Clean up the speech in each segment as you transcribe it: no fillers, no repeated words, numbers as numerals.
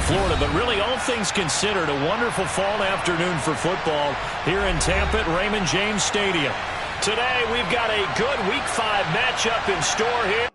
Florida. But really, all things considered, a wonderful fall afternoon for football here in Tampa at Raymond James Stadium. Today, we've got a good Week 5 matchup in store here.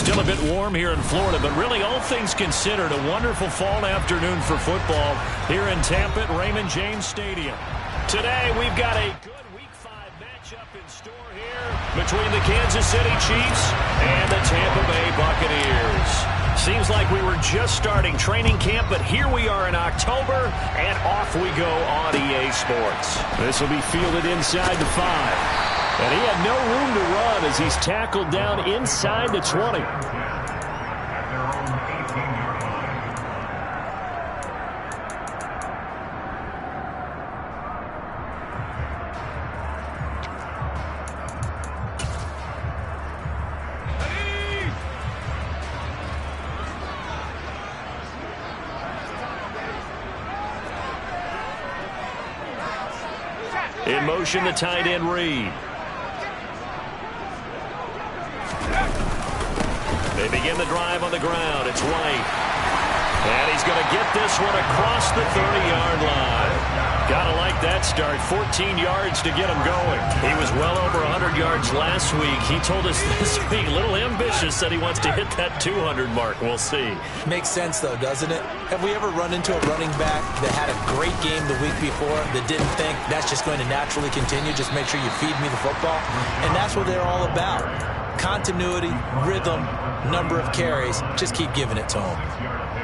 Still a bit warm here in Florida, but really all things considered, a wonderful fall afternoon for football here in Tampa at Raymond James Stadium. Today, we've got a good Week 5 matchup in store here between the Kansas City Chiefs and the Tampa Bay Buccaneers. Seems like we were just starting training camp, but here we are in October, and off we go on EA Sports. This will be fielded inside the 5. And he had no room to run as he's tackled down inside the 20. In motion, the tight end Reed. They begin the drive on the ground. It's White. And he's going to get this one across the 30-yard line. Gotta like that start. 14 yards to get him going. He was well over 100 yards last week. He told us this week, a little ambitious, said he wants to hit that 200 mark. We'll see. Makes sense, though, doesn't it? Have we ever run into a running back that had a great game the week before that didn't think that's just going to naturally continue? Just make sure you feed me the football. And that's what they're all about. Continuity, rhythm, number of carries. Just keep giving it to him.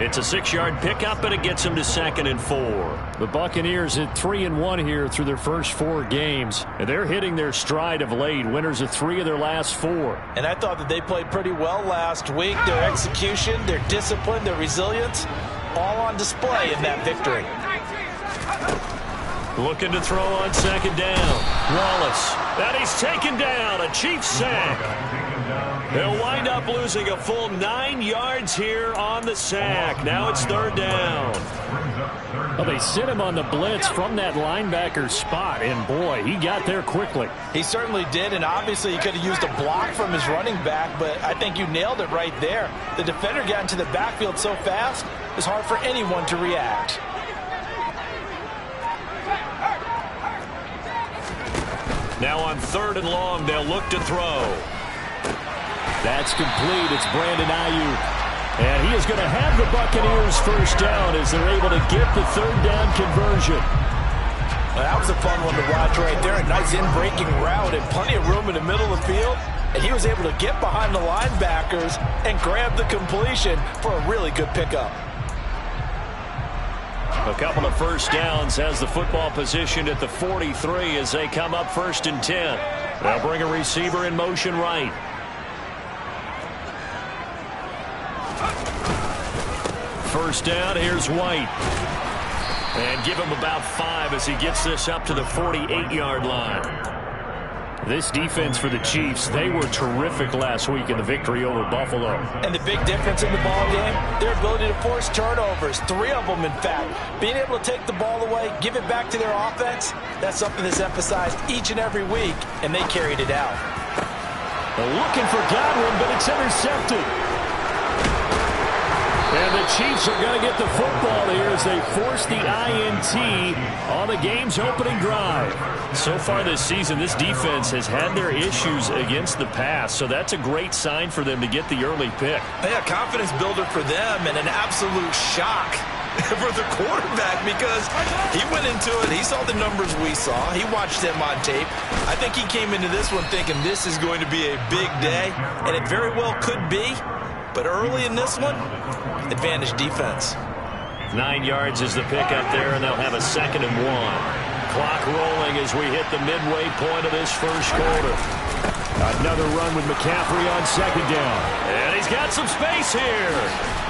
It's a 6-yard pickup, and it gets him to 2nd and 4. The Buccaneers at 3-1 here through their first 4 games. And they're hitting their stride of late. Winners of 3 of their last 4. And I thought that they played pretty well last week. Their execution, their discipline, their resilience, all on display in that victory. Looking to throw on 2nd down. Wallace. And he's taken down. A Chiefs sack. They'll wind up losing a full 9 yards here on the sack. Now it's 3rd down. Well, they sent him on the blitz from that linebacker spot, and boy, he got there quickly. He certainly did, and obviously he could have used a block from his running back, but I think you nailed it right there. The defender got into the backfield so fast, it's hard for anyone to react. Now on 3rd and long, they'll look to throw. That's complete. It's Brandon Ayuk. And he is going to have the Buccaneers first down as they're able to get the 3rd down conversion. Well, that was a fun one to watch right there. A nice in-breaking route and plenty of room in the middle of the field. And he was able to get behind the linebackers and grab the completion for a really good pickup. A couple of first downs has the football positioned at the 43 as they come up 1st and 10. They'll bring a receiver in motion right. First down, here's White. And give him about 5 as he gets this up to the 48-yard line. This defense for the Chiefs, they were terrific last week in the victory over Buffalo. And the big difference in the ball game, their ability to force turnovers, 3 of them in fact. Being able to take the ball away, give it back to their offense, that's something that's emphasized each and every week, and they carried it out. Looking for Godwin, but it's intercepted. And the Chiefs are going to get the football here as they force the INT on the game's opening drive. So far this season, this defense has had their issues against the pass, so that's a great sign for them to get the early pick. Yeah, confidence builder for them and an absolute shock for the quarterback because he went into it. He saw the numbers we saw. He watched them on tape. I think he came into this one thinking this is going to be a big day, and it very well could be. But early in this one, advantage defense. 9 yards is the pick up there, and they'll have a 2nd and 1. Clock rolling as we hit the midway point of this first quarter. Another run with McCaffrey on 2nd down. And he's got some space here.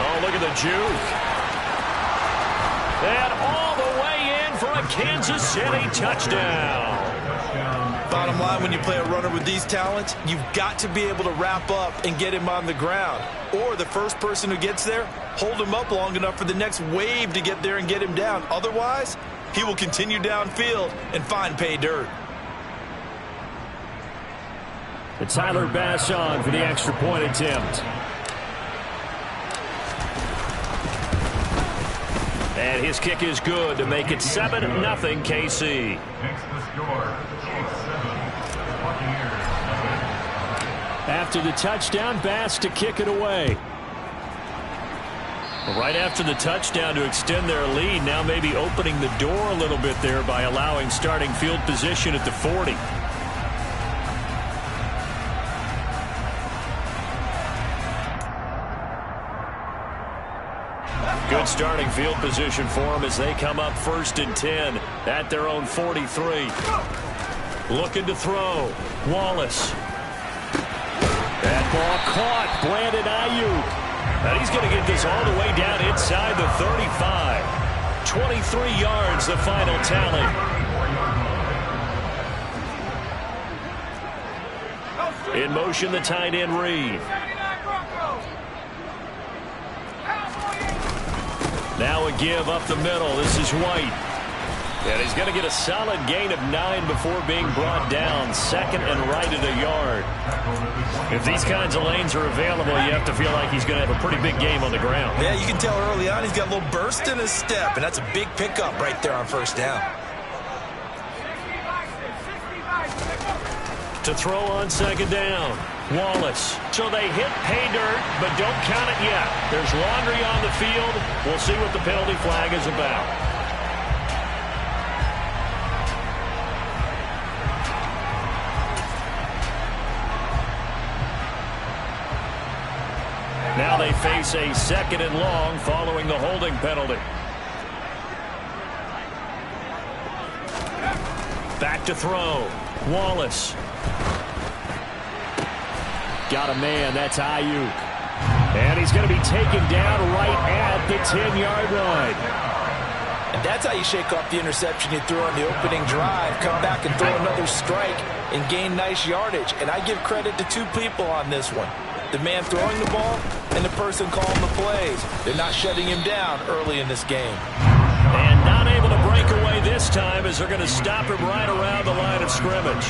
Oh, look at the juke. And all the way in for a Kansas City touchdown. Bottom line, when you play a runner with these talents, you've got to be able to wrap up and get him on the ground. Or the first person who gets there, hold him up long enough for the next wave to get there and get him down. Otherwise, he will continue downfield and find pay dirt. It's Tyler Bass on for the extra point attempt. And his kick is good to make it 7-0 KC. After the touchdown, Bass to kick it away. Right after the touchdown to extend their lead, now maybe opening the door a little bit there by allowing starting field position at the 40. Good starting field position for them as they come up 1st and 10 at their own 43. Looking to throw. Wallace. That ball caught. Brandon Ayuk. And he's going to get this all the way down inside the 35. 23 yards, the final tally. In motion, the tight end Reed. Now a give up the middle. This is White. And he's going to get a solid gain of 9 before being brought down. 2nd and right at a yard. If these kinds of lanes are available, you have to feel like he's going to have a pretty big game on the ground. Yeah, you can tell early on he's got a little burst in his step, and that's a big pickup right there on 1st down. To throw on 2nd down. Wallace. So they hit pay dirt, but don't count it yet. There's laundry on the field. We'll see what the penalty flag is about. Now they face a 2nd and long following the holding penalty. Back to throw. Wallace. Got a man. That's Ayuk. And he's going to be taken down right at the 10-yard line. And that's how you shake off the interception you threw on the opening drive. Come back and throw another strike and gain nice yardage. And I give credit to 2 people on this one. The man throwing the ball and the person calling the plays. They're not shutting him down early in this game. And not able to break away this time as they're going to stop him right around the line of scrimmage.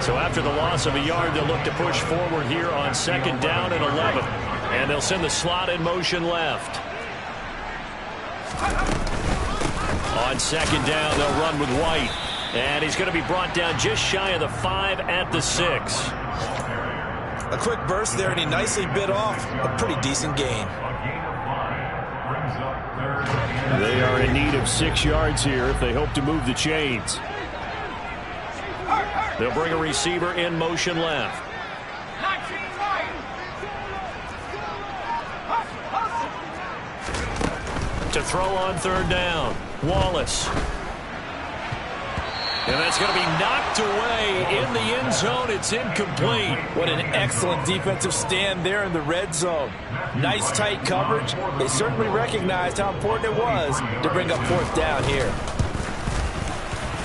So after the loss of a yard, they'll look to push forward here on 2nd down and 11. And they'll send the slot in motion left. On 2nd down, they'll run with White. And he's going to be brought down just shy of the 5 at the 6. A quick burst there, and he nicely bit off a pretty decent gain. They are in need of 6 yards here if they hope to move the chains. They'll bring a receiver in motion left. To throw on 3rd down. Wallace. And that's going to be knocked away in the end zone. It's incomplete. What an excellent defensive stand there in the red zone. Nice tight coverage. They certainly recognized how important it was to bring up 4th down here.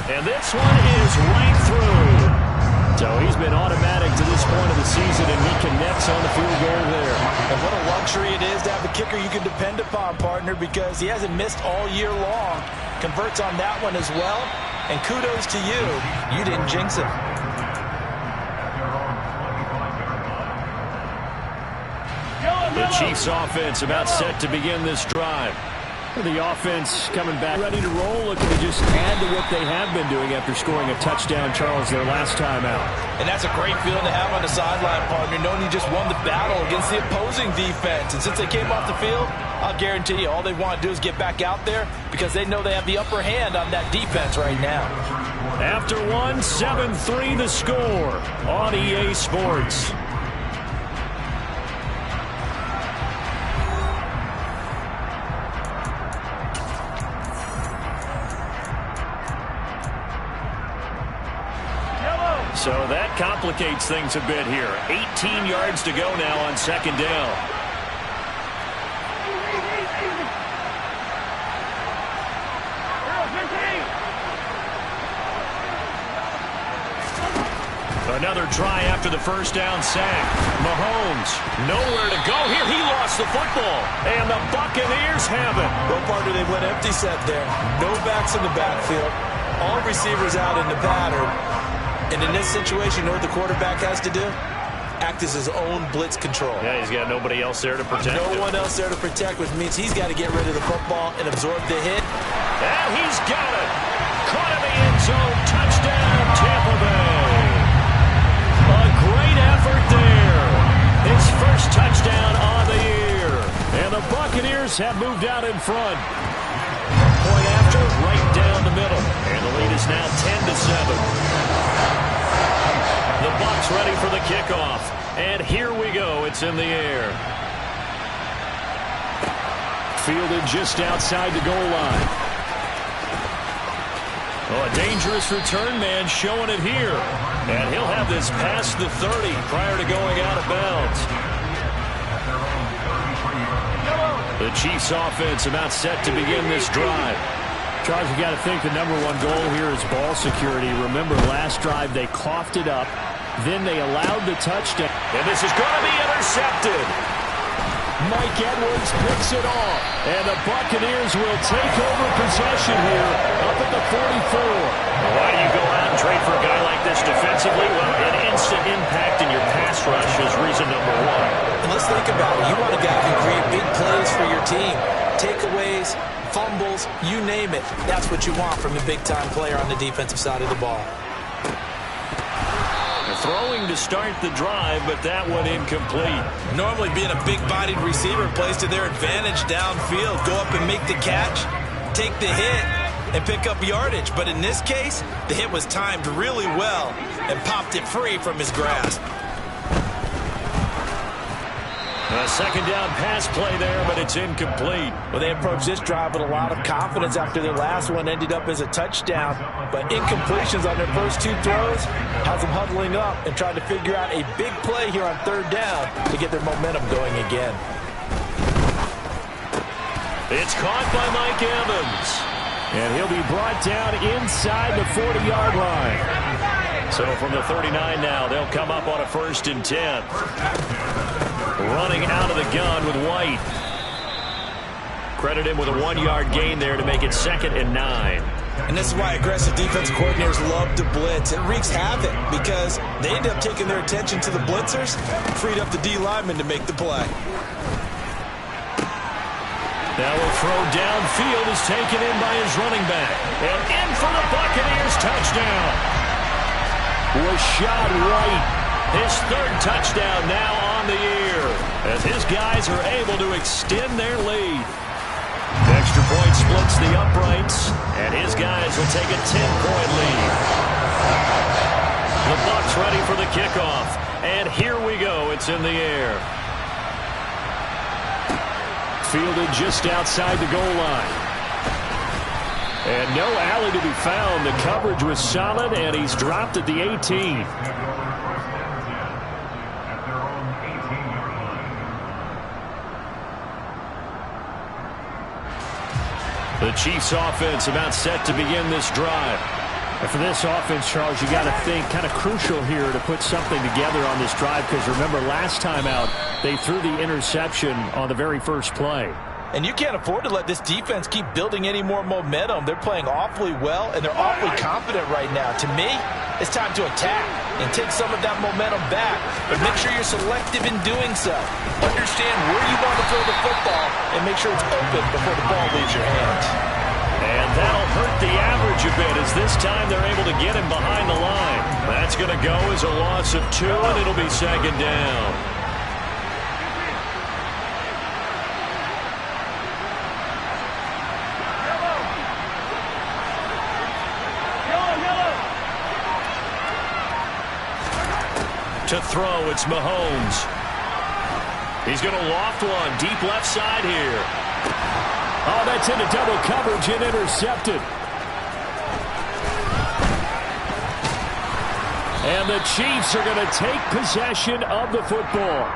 And this one is right through. So he's been automatic to this point of the season, and he connects on the field goal there. And what a luxury it is to have a kicker you can depend upon, partner, because he hasn't missed all year long. Converts on that one as well. And kudos to you. You didn't jinx him. The Chiefs offense about set to begin this drive. The offense coming back ready to roll, looking to just add to what they have been doing after scoring a touchdown, Charles, their last time out. And that's a great feeling to have on the sideline, partner, knowing you just won the battle against the opposing defense. And since they came off the field, I'll guarantee you all they want to do is get back out there because they know they have the upper hand on that defense right now. After one, 7-3 the score on EA Sports. So that complicates things a bit here. 18 yards to go now on 2nd down. Another try after the 1st down sack. Mahomes, nowhere to go here. He lost the football. And the Buccaneers have it. Well, partner, they went empty set there. No backs in the backfield. All receivers out in the pattern. And in this situation, you know what the quarterback has to do? Act as his own blitz control. Yeah, he's got nobody else there to protect him. No one else there to protect, which means he's got to get rid of the football and absorb the hit. And he's got it. Caught in the end zone. Touchdown, Tampa Bay. A great effort there. His first touchdown on the year. And the Buccaneers have moved out in front. Point after, right down the middle. And the lead is now 10-7. The Bucs ready for the kickoff. And here we go. It's in the air. Fielded just outside the goal line. Oh, a dangerous return man showing it here. And he'll have this past the 30 prior to going out of bounds. The Chiefs offense about set to begin this drive. Charles, you got to think the #1 goal here is ball security. Remember, last drive they coughed it up. Then they allowed the touchdown. And this is going to be intercepted. Mike Edwards picks it off. And the Buccaneers will take over possession here up at the 44. Why do you go out and trade for a guy like this defensively? Well, an instant impact in your pass rush is reason #1. And let's think about it. You want a guy who can create big plays for your team. Takeaways, fumbles, you name it. That's what you want from a big-time player on the defensive side of the ball. Throwing to start the drive, but that one incomplete. Normally being a big-bodied receiver plays to their advantage downfield. Go up and make the catch, take the hit, and pick up yardage. But in this case, the hit was timed really well and popped it free from his grasp. A 2nd down pass play there, but it's incomplete. Well, they approached this drive with a lot of confidence after their last one ended up as a touchdown. But incompletions on their first 2 throws has them huddling up and trying to figure out a big play here on 3rd down to get their momentum going again. It's caught by Mike Evans. And he'll be brought down inside the 40-yard line. So from the 39 now, they'll come up on a 1st and 10. Running out of the gun with White. Credit him with a 1-yard gain there to make it 2nd and 9. And this is why aggressive defense coordinators love to blitz. It wreaks havoc because they end up taking their attention to the blitzers, freed up the D lineman to make the play. Now a throw downfield is taken in by his running back. And in for the Buccaneers touchdown. Rashad White, his 3rd touchdown now on the year, as his guys are able to extend their lead. Extra point splits the uprights, and his guys will take a 10-point lead. The Bucs ready for the kickoff, and here we go. It's in the air. Fielded just outside the goal line. And no alley to be found. The coverage was solid, and he's dropped at the 18. The Chiefs offense about set to begin this drive. And for this offense, Charles, you got to think kind of crucial here to put something together on this drive, because remember last time out they threw the interception on the very first play. And you can't afford to let this defense keep building any more momentum. They're playing awfully well, and they're awfully confident right now. To me, it's time to attack and take some of that momentum back, but make sure you're selective in doing so. Understand where you want to throw the football and make sure it's open before the ball leaves your hands. And that'll hurt the average a bit, as this time they're able to get him behind the line. That's going to go as a loss of 2, and it'll be second down. To throw, it's Mahomes. He's going to loft one deep left side here. Oh, that's into double coverage and intercepted. And the Chiefs are going to take possession of the football.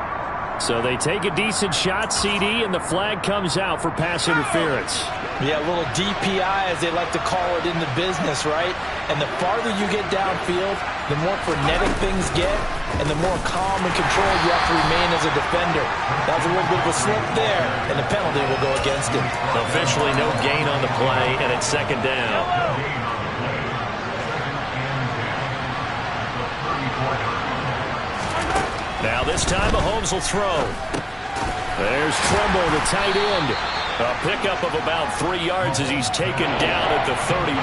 So they take a decent shot, CD, and the flag comes out for pass interference. Yeah, a little DPI, as they like to call it in the business, right? And the farther you get downfield, the more frenetic things get, and the more calm and controlled you have to remain as a defender. That was a little bit of a slip there, and the penalty will go against him. Officially no gain on the play, and it's second down. Now this time Mahomes will throw. There's Tremble, the tight end. A pickup of about 3 yards as he's taken down at the 31.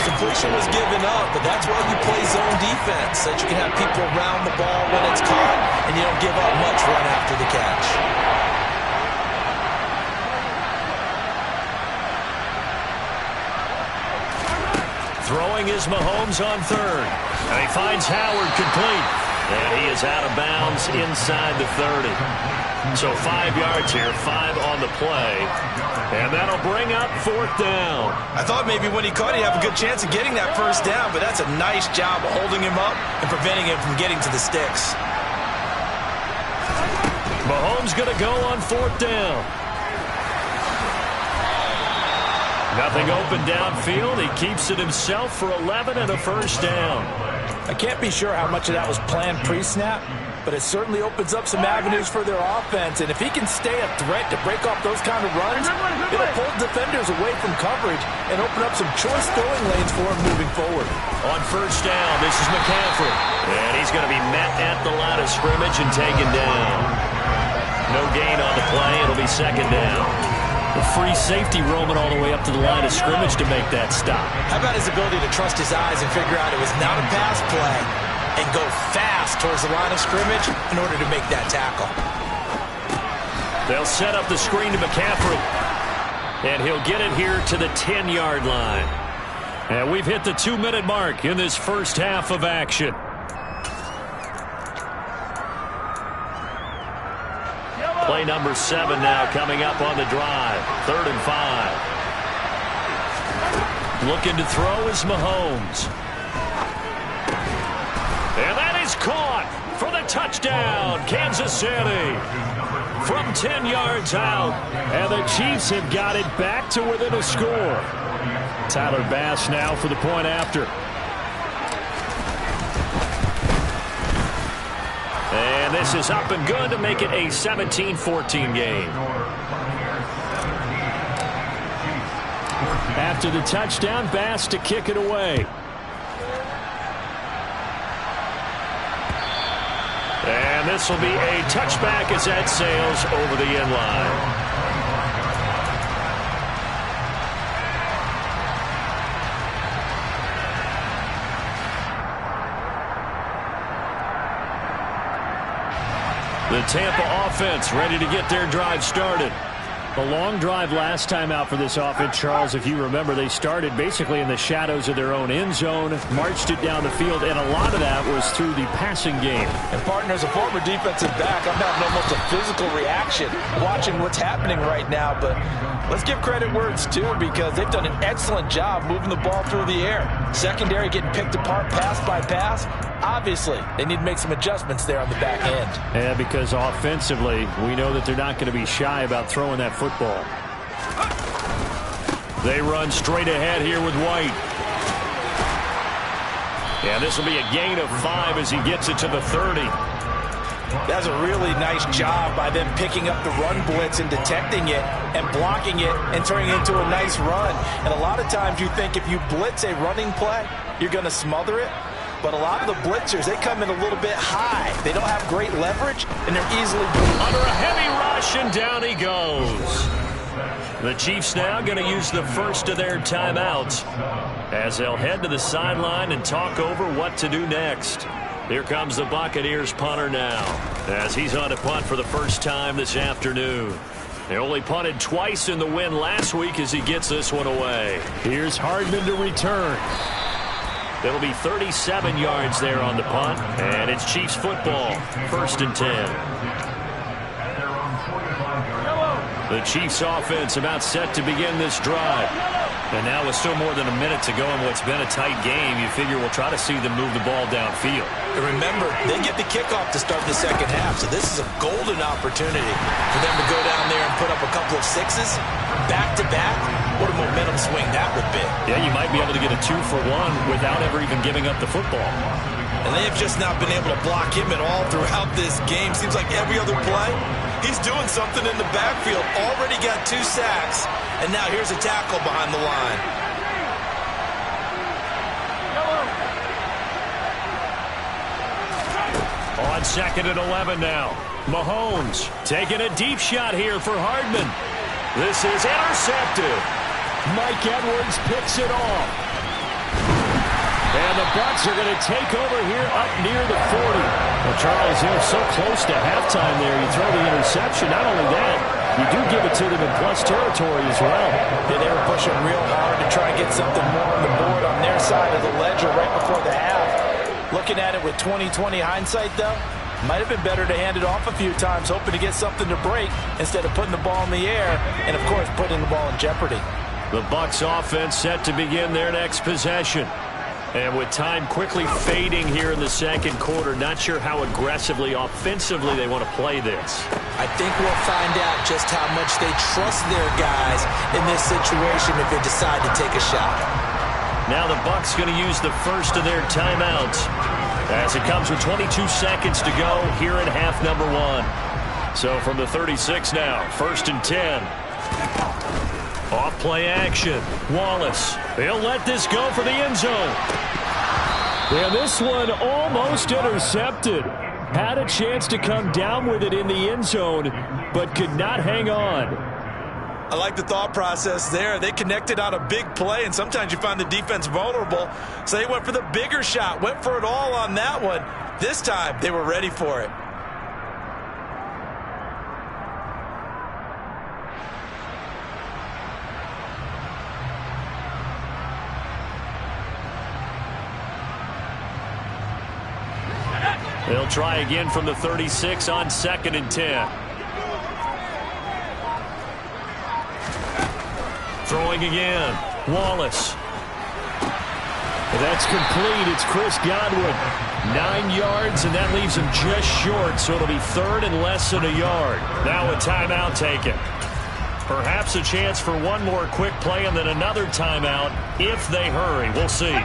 Completion was given up, but that's why you play zone defense, so that you can have people around the ball when it's caught, and you don't give up much run after the catch. Throwing is Mahomes on third. And he finds Howard complete. And he is out of bounds inside the 30. So 5 yards here, 5 on the play. And that'll bring up fourth down. I thought maybe when he caught, he'd have a good chance of getting that first down, but that's a nice job of holding him up and preventing him from getting to the sticks. Mahomes going to go on fourth down. Nothing open downfield. He keeps it himself for 11 and a first down. I can't be sure how much of that was planned pre-snap, but it certainly opens up some avenues for their offense. And if he can stay a threat to break off those kind of runs, it'll pull defenders away from coverage and open up some choice throwing lanes for him moving forward. On first down, this is McCaffrey. And he's going to be met at the line of scrimmage and taken down. No gain on the play. It'll be second down. The free safety roaming all the way up to the line of scrimmage to make that stop. How about his ability to trust his eyes and figure out it was not a pass play and go fast towards the line of scrimmage in order to make that tackle? They'll set up the screen to McCaffrey. And he'll get it here to the 10-yard line. And we've hit the 2-minute mark in this first half of action. Play number 7 now coming up on the drive. 3rd and 5. Looking to throw is Mahomes. And that is caught for the touchdown, Kansas City. From 10 yards out. And the Chiefs have got it back to within a score. Tyler Bass now for the point after. And this is up and good to make it a 17-14 game. After the touchdown, Bass to kick it away. And this will be a touchback as that sails over the end line. The Tampa offense ready to get their drive started. A long drive last time out for this offense, Charles. If you remember, they started basically in the shadows of their own end zone, marched it down the field, and a lot of that was through the passing game. And partner, as a former defensive back, I'm having almost a physical reaction watching what's happening right now. But let's give credit where it's due, because they've done an excellent job moving the ball through the air. Secondary getting picked apart pass by pass. Obviously, they need to make some adjustments there on the back end. Yeah, because offensively, we know that they're not going to be shy about throwing that football. They run straight ahead here with White. Yeah, this will be a gain of 5 as he gets it to the 30. That's a really nice job by them picking up the run blitz and detecting it and blocking it and turning it into a nice run. And a lot of times you think if you blitz a running play, you're going to smother it. But a lot of the blitzers, they come in a little bit high. They don't have great leverage, and they're easily under a heavy rush, and down he goes. The Chiefs now going to use the first of their timeouts as they'll head to the sideline and talk over what to do next. Here comes the Buccaneers punter now as he's on to punt for the first time this afternoon. They only punted twice in the win last week as he gets this one away. Here's Hardman to return. It'll be 37 yards there on the punt, and it's Chiefs football, 1st and 10. The Chiefs offense about set to begin this drive. And now with still more than a minute to go in what's been a tight game, you figure we'll try to see them move the ball downfield. And remember, they get the kickoff to start the second half, so this is a golden opportunity for them to go down there and put up a couple of sixes back-to-back. What a momentum swing that would be. Yeah, you might be able to get a 2-for-1 without ever even giving up the football. And they have just not been able to block him at all throughout this game. Seems like every other play, he's doing something in the backfield. Already got 2 sacks, and now here's a tackle behind the line. On 2nd and 11 now. Mahomes taking a deep shot here for Hardman. This is intercepted. Mike Edwards picks it off. And the Bucs are going to take over here up near the 40. Well, Charles, you're so close to halftime there. You throw the interception. Not only that, you do give it to them in plus territory as well. Yeah, they were pushing real hard to try and get something more on the board on their side of the ledger right before the half. Looking at it with 20/20 hindsight, though, might have been better to hand it off a few times, hoping to get something to break instead of putting the ball in the air and, of course, putting the ball in jeopardy. The Bucs offense set to begin their next possession. And with time quickly fading here in the second quarter, not sure how aggressively, offensively they want to play this. I think we'll find out just how much they trust their guys in this situation if they decide to take a shot. Now the Bucs going to use the first of their timeouts as it comes with 22 seconds to go here in half number 1. So from the 36 now, 1st and 10. Off play action. Wallace. They'll let this go for the end zone. And this one almost intercepted. Had a chance to come down with it in the end zone, but could not hang on. I like the thought process there. They connected on a big play, and sometimes you find the defense vulnerable. So they went for the bigger shot, went for it all on that one. This time, they were ready for it. They'll try again from the 36 on 2nd and 10. Throwing again. Wallace. That's complete. It's Chris Godwin. 9 yards, and that leaves him just short, so it'll be 3rd and less than a yard. Now a timeout taken. Perhaps a chance for one more quick play and then another timeout if they hurry. We'll see.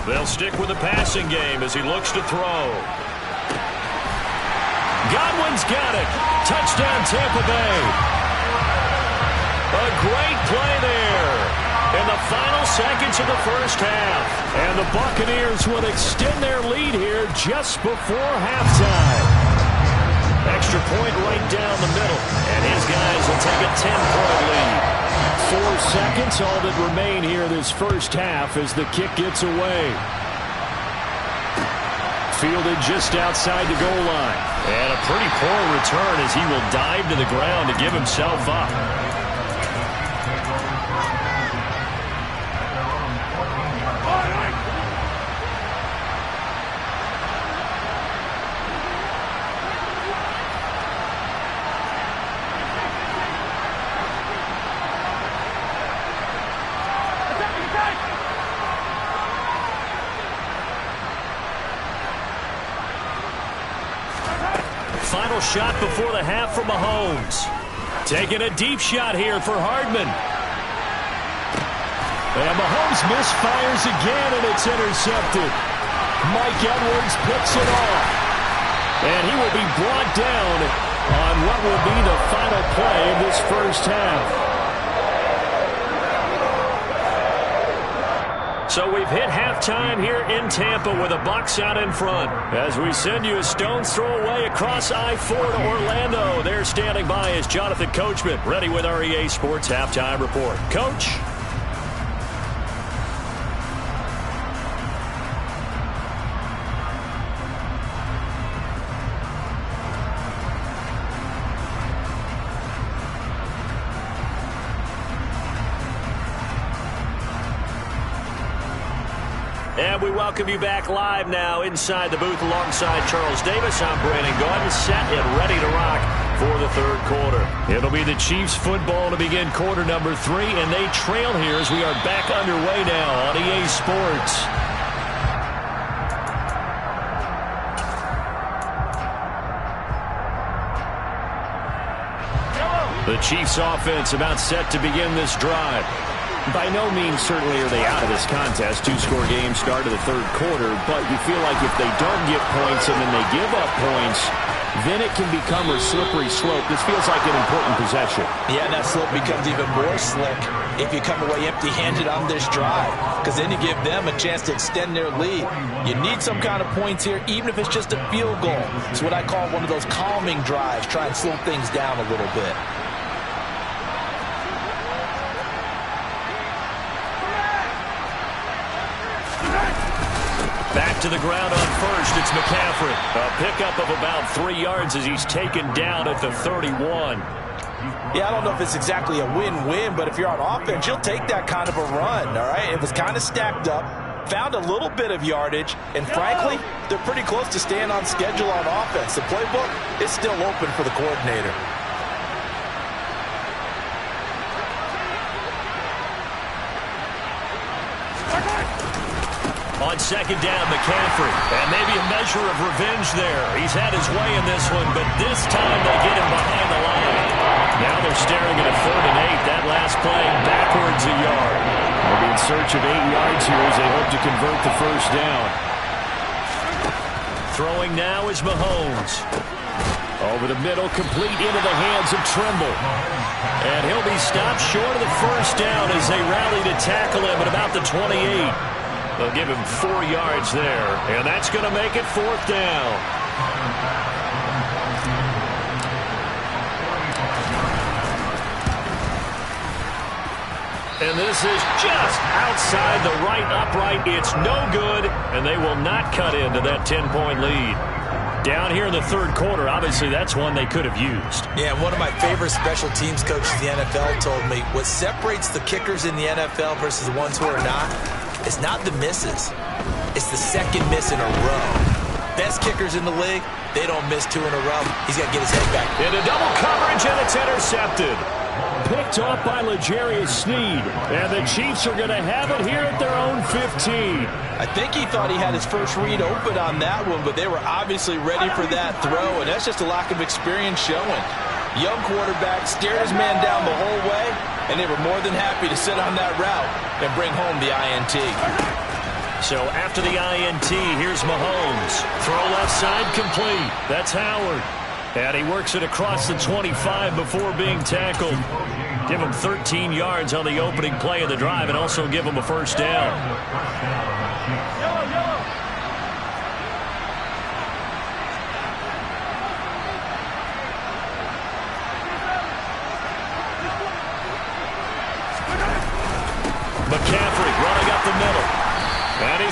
They'll stick with the passing game as he looks to throw. Godwin's got it. Touchdown, Tampa Bay. A great play there in the final seconds of the first half. And the Buccaneers will extend their lead here just before halftime. Extra point right down the middle. And his guys will take a 10-point lead. 4 seconds, all that remain here this first half as the kick gets away. Fielded just outside the goal line. And a pretty poor return as he will dive to the ground to give himself up. Final shot before the half from Mahomes. Taking a deep shot here for Hardman. And Mahomes misfires again, and it's intercepted. Mike Edwards picks it off. And he will be brought down on what will be the final play of this first half. So we've hit halftime here in Tampa with the Bucs out in front. As we send you a stone's throw away across I-4 to Orlando. There standing by is Jonathan Coachman, ready with our EA Sports Halftime Report. Coach? And we welcome you back live now inside the booth alongside Charles Davis. I'm Brandon Gordon, set and ready to rock for the third quarter. It'll be the Chiefs football to begin quarter number 3, and they trail here as we are back underway now on EA Sports. The Chiefs offense about set to begin this drive. By no means certainly are they out of this contest. 2-score game start of the third quarter, but you feel like if they don't get points and then they give up points, then it can become a slippery slope. This feels like an important possession. Yeah, and that slope becomes even more slick if you come away empty-handed on this drive, because then you give them a chance to extend their lead. You need some kind of points here, even if it's just a field goal. It's what I call one of those calming drives. Try and slow things down a little bit. Back to the ground on first, it's McCaffrey. A pickup of about 3 yards as he's taken down at the 31. Yeah, I don't know if it's exactly a win-win, but if you're on offense, you'll take that kind of a run, all right? It was kind of stacked up, found a little bit of yardage, and frankly, they're pretty close to staying on schedule on offense. The playbook is still open for the coordinator. On second down, McCaffrey. And maybe a measure of revenge there. He's had his way in this one, but this time they get him behind the line. Now they're staring at a 3rd and 8. That last play backwards a yard. They'll be in search of 8 yards here as they hope to convert the first down. Throwing now is Mahomes. Over the middle, complete into the hands of Trimble. And he'll be stopped short of the first down as they rally to tackle him at about the 28. They'll give him 4 yards there, and that's going to make it 4th down. And this is just outside the right upright. It's no good, and they will not cut into that 10-point lead. Down here in the third quarter, obviously that's one they could have used. Yeah, one of my favorite special teams coaches in the NFL told me what separates the kickers in the NFL versus the ones who are not, it's not the misses. It's the second miss in a row. Best kickers in the league, they don't miss 2 in a row. He's got to get his head back. Into double coverage, and it's intercepted. Picked off by L'Jarius Sneed. And the Chiefs are going to have it here at their own 15. I think he thought he had his first read open on that one, but they were obviously ready for that throw, and that's just a lack of experience showing. Young quarterback stared his man down the whole way, and they were more than happy to sit on that route and bring home the INT. So after the INT, here's Mahomes. Throw left side complete. That's Howard. And he works it across the 25 before being tackled. Give him 13 yards on the opening play of the drive and also give him a first down.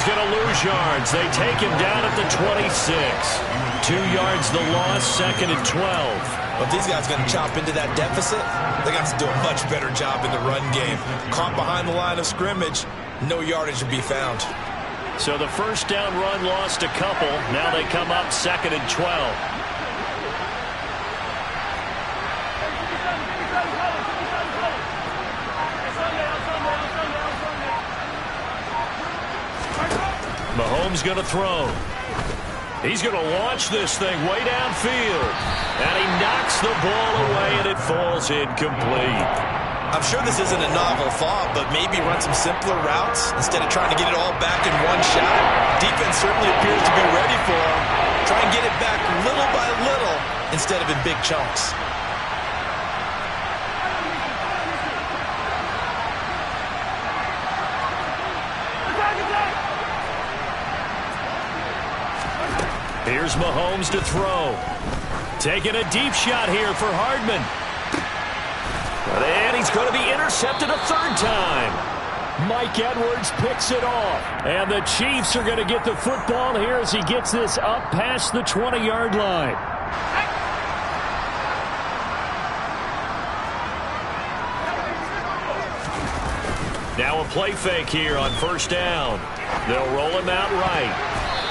he's going to lose yards. They take him down at the 26. 2 yards the loss, 2nd and 12. Well, if these guys are going to chop into that deficit, they got to do a much better job in the run game. Caught behind the line of scrimmage, no yardage to be found. So the first down run lost a couple. Now they come up 2nd and 12. Mahomes going to throw. He's going to launch this thing way downfield. And he knocks the ball away, and it falls incomplete. I'm sure this isn't a novel thought, but maybe run some simpler routes instead of trying to get it all back in one shot. Defense certainly appears to be ready for him. Try and get it back little by little instead of in big chunks. Here's Mahomes to throw. Taking a deep shot here for Hardman. And he's going to be intercepted a 3rd time. Mike Edwards picks it off. And the Chiefs are going to get the football here as he gets this up past the 20-yard line. Now a play fake here on 1st down. They'll roll him out right.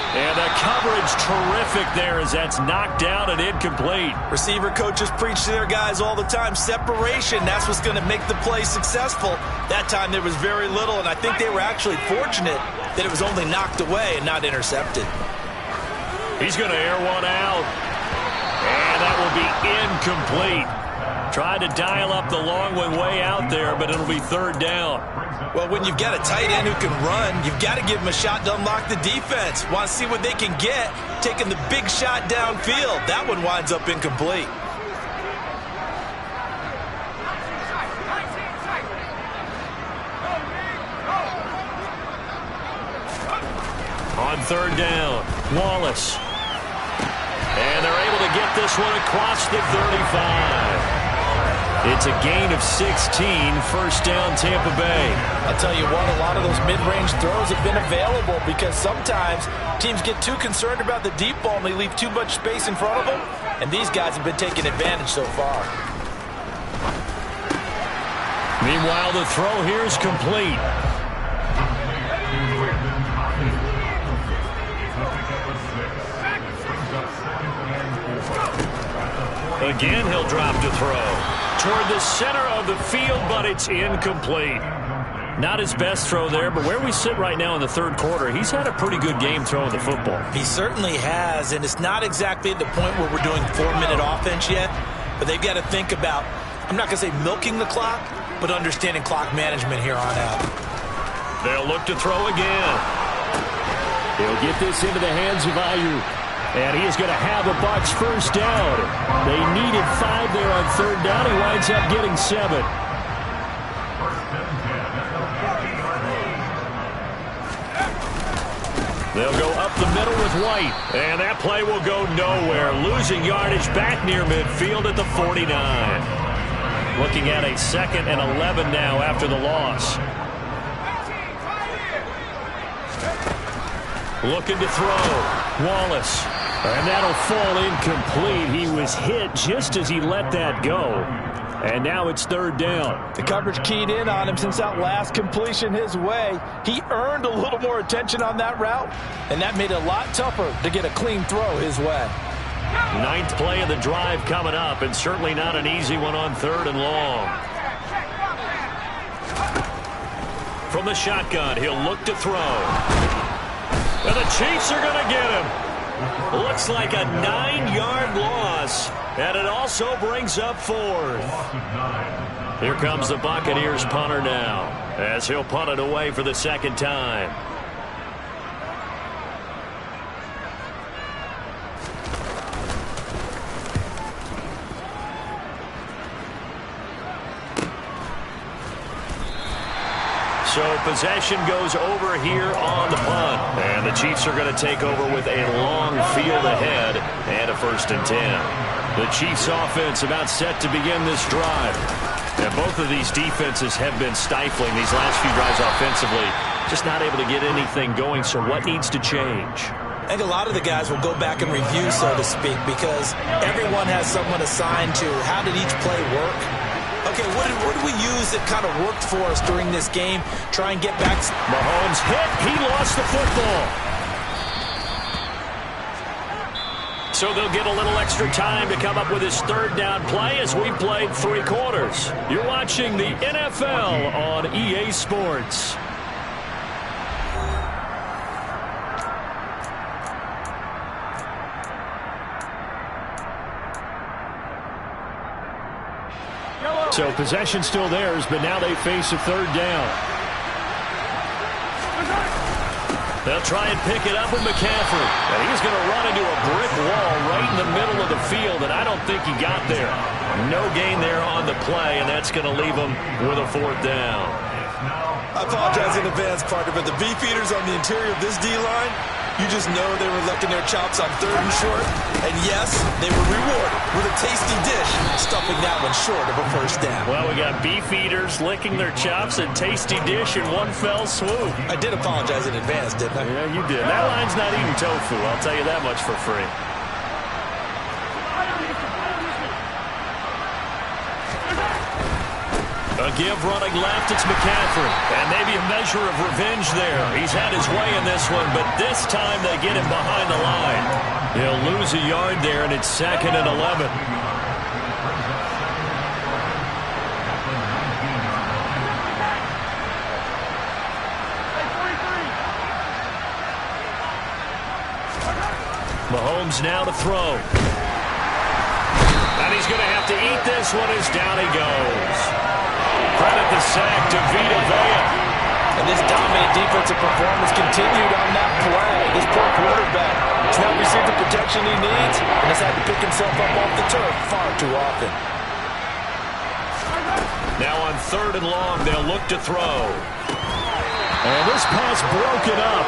And the coverage terrific there as that's knocked down and incomplete. Receiver coaches preach to their guys all the time. Separation, that's what's going to make the play successful. That time there was very little, and I think they were actually fortunate that it was only knocked away and not intercepted. He's going to air one out. And that will be incomplete. Tried to dial up the long one way out there, but it'll be 3rd down. Well, when you've got a tight end who can run, you've got to give him a shot to unlock the defense. Want to see what they can get, taking the big shot downfield. That one winds up incomplete. On 3rd down, Wallace. And they're able to get this one across the 35. It's a gain of 16, 1st down Tampa Bay. I'll tell you what, a lot of those mid-range throws have been available because sometimes teams get too concerned about the deep ball and they leave too much space in front of them, and these guys have been taking advantage so far. Meanwhile, the throw here is complete. Again, he'll drop to throw. Toward the center of the field, but it's incomplete. Not his best throw there, but where we sit right now in the 3rd quarter, he's had a pretty good game throwing the football. He certainly has, and it's not exactly at the point where we're doing 4-minute offense yet, but they've got to think about, I'm not going to say milking the clock, but understanding clock management here on out. They'll look to throw again. He'll get this into the hands of Ayuk. And he is going to have the Bucs 1st down. They needed 5 there on 3rd down. He winds up getting 7. They'll go up the middle with White. And that play will go nowhere. Losing yardage back near midfield at the 49. Looking at a 2nd and 11 now after the loss. Looking to throw. Wallace. And that'll fall incomplete. He was hit just as he let that go. And now it's 3rd down. The coverage keyed in on him since that last completion his way. He earned a little more attention on that route, and that made it a lot tougher to get a clean throw his way. 9th play of the drive coming up, and certainly not an easy one on 3rd and long. From the shotgun, he'll look to throw. And the Chiefs are going to get him. Looks like a 9-yard loss, and it also brings up 4th. Here comes the Buccaneers punter now, as he'll punt it away for the 2nd time. So possession goes over here on the punt. And the Chiefs are going to take over with a long field ahead and a 1st and 10. The Chiefs offense about set to begin this drive. And both of these defenses have been stifling these last few drives offensively. just not able to get anything going. So what needs to change? I think a lot of the guys will go back and review, so to speak, because everyone has someone assigned to how did each play work. Okay, what did we use that kind of worked for us during this game? Try and get back. Mahomes hit. He lost the football. So they'll get a little extra time to come up with his third down play as we've played 3 quarters. You're watching the NFL on EA Sports. So possession still theirs, but now they face a third down. They'll try and pick it up with McCaffrey. And he's going to run into a brick wall right in the middle of the field, and I don't think he got there. No gain there on the play, and that's going to leave him with a 4th down. I apologize in advance, partner, but the beefeaters on the interior of this D-line, you just know they were licking their chops on 3rd and short. And yes, they were rewarded with a tasty dish, stuffing that one short of a 1st down. Well, we got beefeaters licking their chops and tasty dish in one fell swoop. I did apologize in advance, didn't I? Yeah, you did. That line's not eating tofu, I'll tell you that much for free. A give running left, it's McCaffrey. And maybe a measure of revenge there. He's had his way in this one, but this time they get him behind the line. He'll lose a yard there, and it's 2nd and 11. Mahomes now to throw. And he's going to have to eat this one as down he goes. Credit the sack to Vita Vea. And this dominant defensive performance continued on that play. This poor quarterback has not received the protection he needs and has had to pick himself up off the turf far too often. Now on 3rd and long, they'll look to throw. And this pass broken up.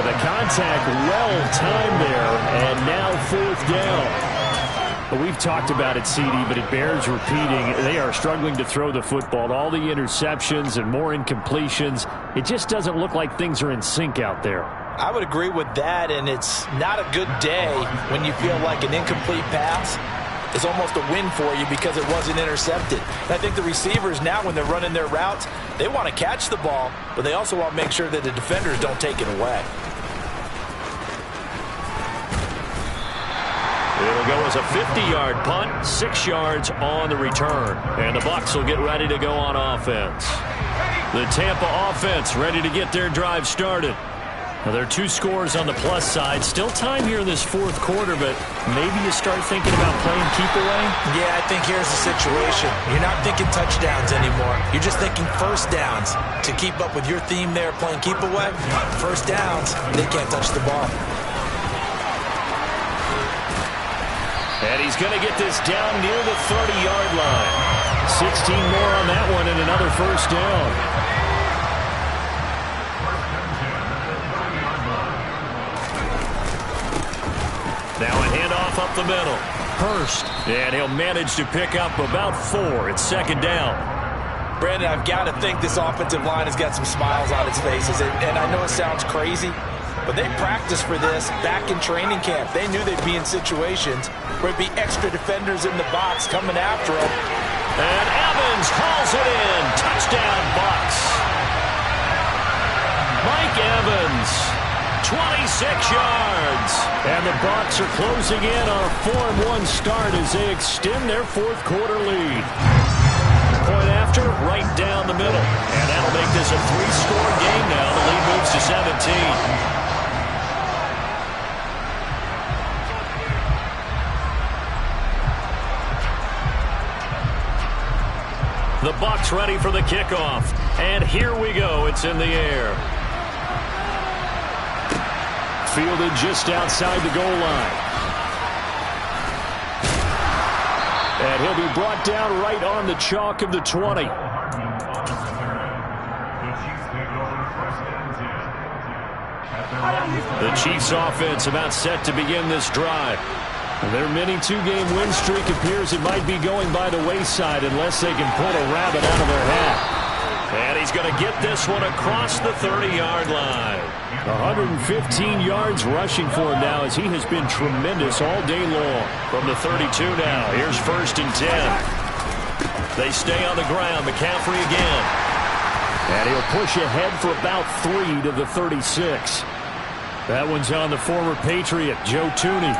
The contact well timed there, and now 4th down. We've talked about it, CD, but it bears repeating. They are struggling to throw the football. All the interceptions and more incompletions. It just doesn't look like things are in sync out there. I would agree with that, and it's not a good day when you feel like an incomplete pass is almost a win for you because it wasn't intercepted. And I think the receivers now, when they're running their routes, they want to catch the ball, but they also want to make sure that the defenders don't take it away. It'll go as a 50-yard punt, 6 yards on the return. And the Bucs will get ready to go on offense. The Tampa offense ready to get their drive started. Now, there are 2 scores on the plus side. Still time here in this 4th quarter, but maybe you start thinking about playing keep away? Yeah, I think here's the situation. You're not thinking touchdowns anymore. You're just thinking 1st downs. To keep up with your theme there, playing keep away, 1st downs, they can't touch the ball. And he's going to get this down near the 30-yard line. 16 more on that one and another 1st down. Now a handoff up the middle. Hurst. And he'll manage to pick up about 4. It's 2nd down. Brandon, I've got to think this offensive line has got some smiles on its faces. And I know it sounds crazy, but they practiced for this back in training camp. They knew they'd be in situations where it'd be extra defenders in the box coming after them. And Evans hauls it in. Touchdown, Bucs. Mike Evans, 26 yards. And the Bucs are closing in on a 4-1 start as they extend their 4th quarter lead. Point after, right down the middle. And that'll make this a 3-score game now. The lead moves to 17. The Bucs ready for the kickoff. And here we go. It's in the air. Fielded just outside the goal line. And he'll be brought down right on the chalk of the 20. The Chiefs offense about set to begin this drive. Their mini 2-game win streak appears it might be going by the wayside unless they can pull a rabbit out of their hat. And he's going to get this one across the 30-yard line. 115 yards rushing for him now as he has been tremendous all day long. From the 32 now, here's 1st and 10. They stay on the ground. McCaffrey again. And he'll push ahead for about 3 to the 36. That one's on the former Patriot, Joe Thuney.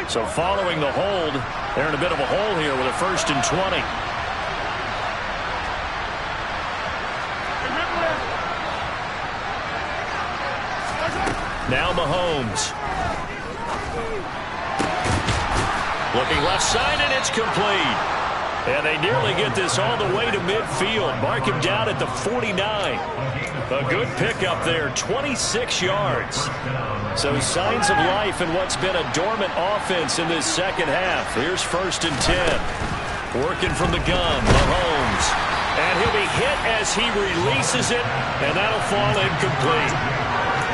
So following the hold, they're in a bit of a hole here with a 1st and 20. Now Mahomes. Looking left side, and it's complete. And they nearly get this all the way to midfield. Mark him down at the 49. A good pickup there, 26 yards. So signs of life in what's been a dormant offense in this second half. Here's 1st and 10. Working from the gun, Mahomes. And he'll be hit as he releases it, and that'll fall incomplete.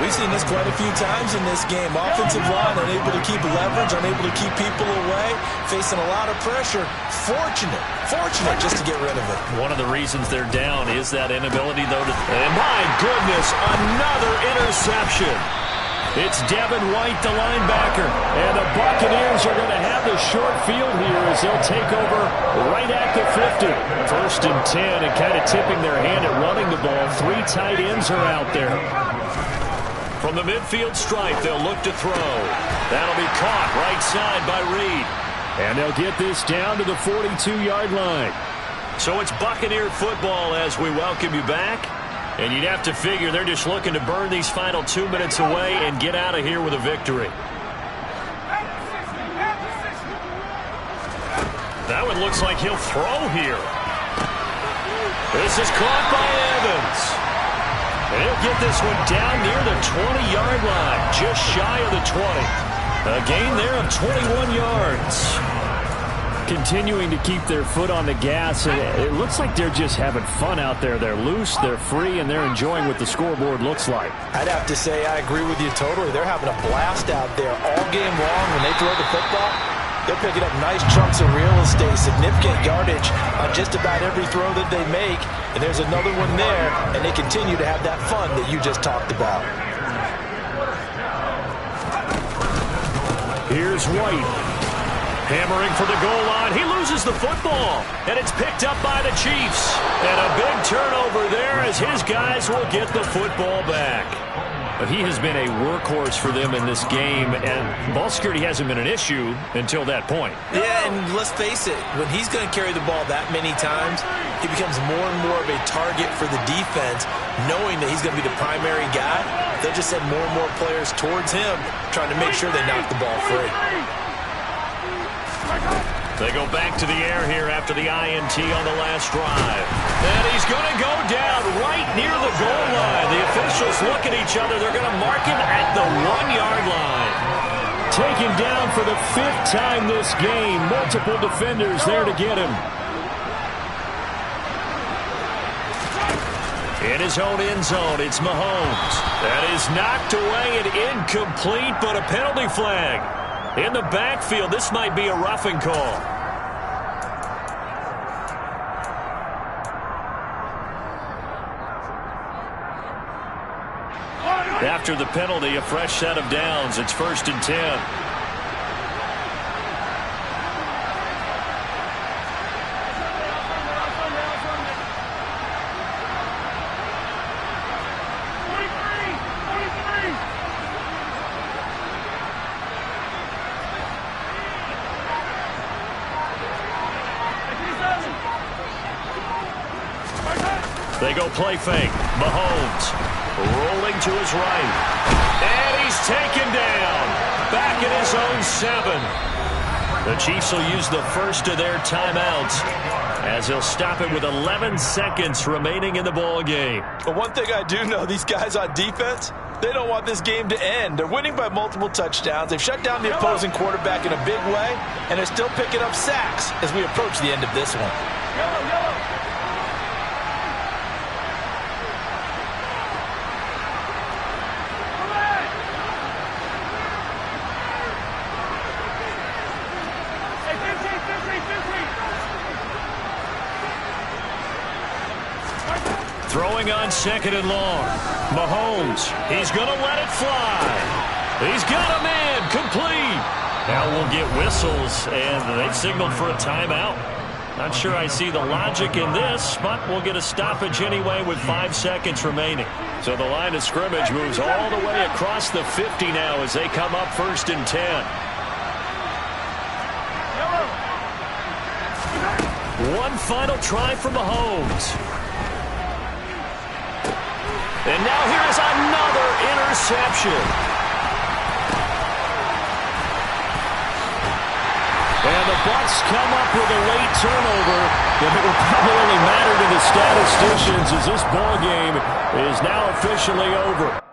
We've seen this quite a few times in this game. Offensive line unable to keep leverage, unable to keep people away, facing a lot of pressure. Fortunate just to get rid of it. One of the reasons they're down is that inability, though, to... And my goodness, another interception. It's Devin White, the linebacker. And the Buccaneers are going to have the short field here as they'll take over right at the 50. 1st and 10, and kind of tipping their hand at running the ball. 3 tight ends are out there. From the midfield stripe, they'll look to throw. That'll be caught right side by Reed. And they'll get this down to the 42-yard line. So it's Buccaneer football as we welcome you back. And you'd have to figure they're just looking to burn these final 2 minutes away and get out of here with a victory. That one looks like he'll throw here. This is caught by Evans. And he'll get this one down near the 20-yard line, just shy of the 20. A gain there of 21 yards. Continuing to keep their foot on the gas. It looks like they're just having fun out there. They're loose, they're free, and they're enjoying what the scoreboard looks like. I'd have to say I agree with you totally. They're having a blast out there all game long. When they throw the football, they're picking up nice chunks of real estate, significant yardage on just about every throw that they make. And there's another one there, and they continue to have that fun that you just talked about. Here's White. Hammering for the goal line. He loses the football, and it's picked up by the Chiefs. And a big turnover there as his guys will get the football back. He has been a workhorse for them in this game, and ball security hasn't been an issue until that point. Yeah, and let's face it, when he's going to carry the ball that many times, he becomes more and more of a target for the defense, knowing that he's going to be the primary guy. They'll just send more and more players towards him, trying to make sure they knock the ball free. They go back to the air here after the INT on the last drive. And he's going to go down right near the goal line. The officials look at each other. They're going to mark him at the 1-yard line. Taken down for the 5th time this game. Multiple defenders there to get him. In his own end zone, it's Mahomes. That is knocked away and incomplete, but a penalty flag. In the backfield, this might be a roughing call. After the penalty, a fresh set of downs. It's 1st and 10. They go play fake. Mahomes rolling to his right. And he's taken down. Back in his own 7. The Chiefs will use the first of their timeouts as they'll stop it with 11 seconds remaining in the ball game. But one thing I do know, these guys on defense, they don't want this game to end. They're winning by multiple touchdowns. They've shut down the opposing quarterback in a big way, and they're still picking up sacks as we approach the end of this one. Throwing on 2nd and long. Mahomes, he's going to let it fly. He's got a man, complete. Now we'll get whistles, and they signaled for a timeout. Not sure I see the logic in this, but we'll get a stoppage anyway with 5 seconds remaining. So the line of scrimmage moves all the way across the 50 now as they come up 1st and 10. One final try for Mahomes. And now here is another interception. And the Bucs come up with a late turnover, and it will probably only matter to the statisticians as this ball game is now officially over.